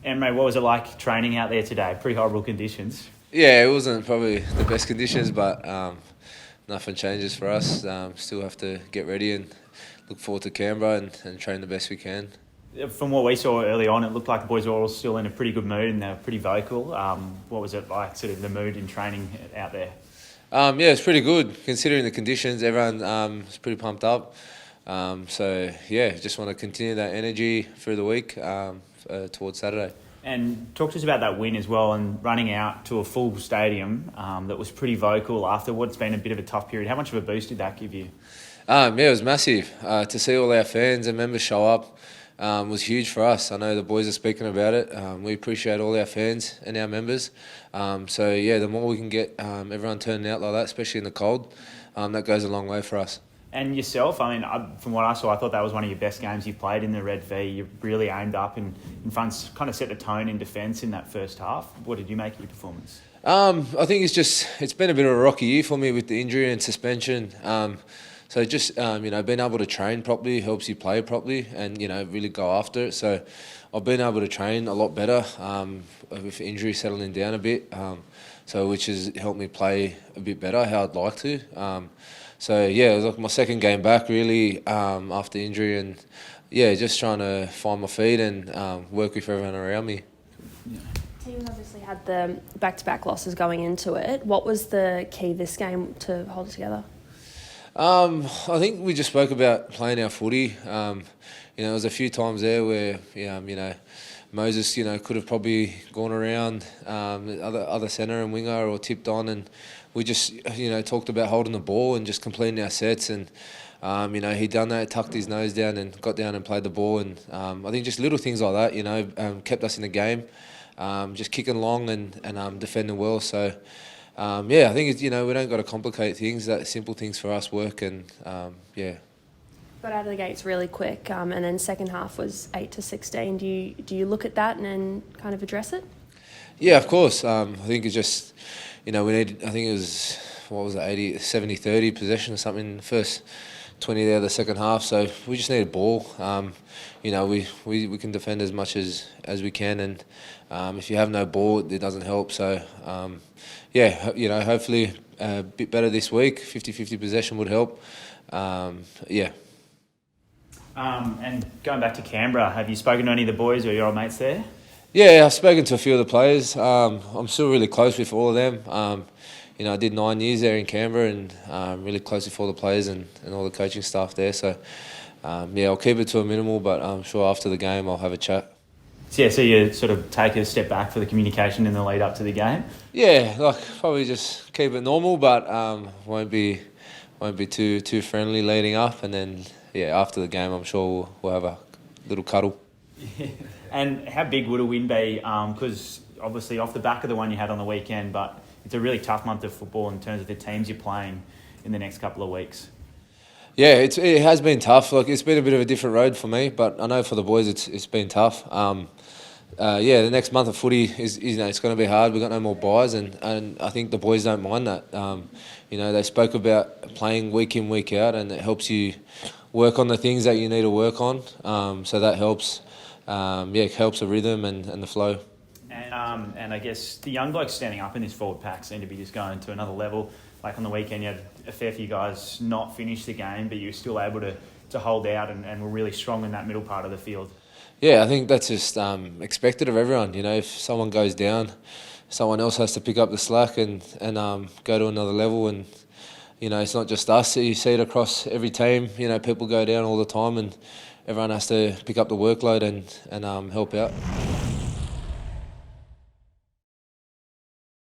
Emre, what was it like training out there today? Pretty horrible conditions. Yeah, it wasn't probably the best conditions, but nothing changes for us. Still have to get ready and look forward to Canberra and train the best we can. From what we saw early on, it looked like the boys were all still in a pretty good mood and they were pretty vocal. What was it like, sort of the mood in training out there? Yeah, it's pretty good considering the conditions. Everyone is pretty pumped up. So yeah, just want to continue that energy through the week towards Saturday. And talk to us about that win as well and running out to a full stadium that was pretty vocal after what's been a bit of a tough period. How much of a boost did that give you? Yeah, it was massive. To see all our fans and members show up was huge for us. I know the boys are speaking about it. We appreciate all our fans and our members. So yeah, the more we can get everyone turning out like that, especially in the cold, that goes a long way for us. And yourself, I mean, from what I saw, I thought that was one of your best games you've played in the Red V. You really aimed up in front, kind of set the tone in defence in that first half. What did you make of your performance? I think it's been a bit of a rocky year for me with the injury and suspension. So just being able to train properly helps you play properly and really go after it. So I've been able to train a lot better with injury settling down a bit. Which has helped me play a bit better how I'd like to. So yeah, it was like my second game back really after injury, and yeah, just trying to find my feet and work with everyone around me. Teams obviously had the back-to-back losses going into it. What was the key this game to hold it together? I think we just spoke about playing our footy. There was a few times there where Moses could have probably gone around the other centre and winger or tipped on, and we just talked about holding the ball and just completing our sets, and he'd done that, tucked his nose down and got down and played the ball, and I think just little things like that kept us in the game, just kicking along and defending well. So I think we don't got to complicate things. That simple things for us work, and Got out of the gates really quick, and then second half was 8-16. Do you look at that and then kind of address it? Yeah, of course. I think it's just, we need. I think it was 70-30 possession or something in the first 20 there of the second half. So we just need a ball. We can defend as much as we can, and if you have no ball, it doesn't help. So hopefully a bit better this week. 50-50 possession would help. And going back to Canberra, have you spoken to any of the boys or your old mates there? Yeah, I've spoken to a few of the players. I'm still really close with all of them. I did 9 years there in Canberra, and really close with all the players and all the coaching staff there. So, I'll keep it to a minimal, but I'm sure after the game I'll have a chat. So you sort of take a step back for the communication in the lead up to the game? Yeah, probably just keep it normal, but won't be too friendly leading up, and then after the game I'm sure we'll have a little cuddle. Yeah. And how big would a win be? Because obviously off the back of the one you had on the weekend, but it's a really tough month of football in terms of the teams you're playing in the next couple of weeks. Yeah, it has been tough. It's been a bit of a different road for me, but I know for the boys it's been tough. The next month of footy is it's going to be hard. We've got no more buys, and I think the boys don't mind that. They spoke about playing week in, week out, and it helps you work on the things that you need to work on. So that helps. It helps the rhythm and the flow. And I guess the young blokes standing up in this forward pack seem to be just going to another level. Like on the weekend, you had a fair few guys not finish the game, but you were still able to hold out and were really strong in that middle part of the field. Yeah, I think that's just expected of everyone. If someone goes down, someone else has to pick up the slack and go to another level. And it's not just us. You see it across every team. People go down all the time, and everyone has to pick up the workload and help out.